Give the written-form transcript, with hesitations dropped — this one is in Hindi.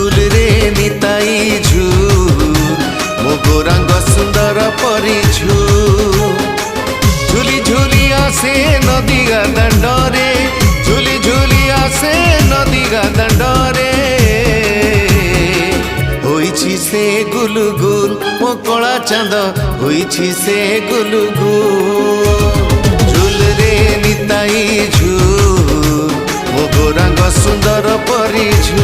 झूल रे निताई झूल मो गोरांग सुंदर परी झूल झूली झूली आसे नदी गा दंडरे झूली झूली आसे नदी गा दंडरे होइछि से गुलुगुल मो कला चांद होइछि से गुलुगुल झूल रे निताई झूल मो गोरांग सुंदर परी झूल।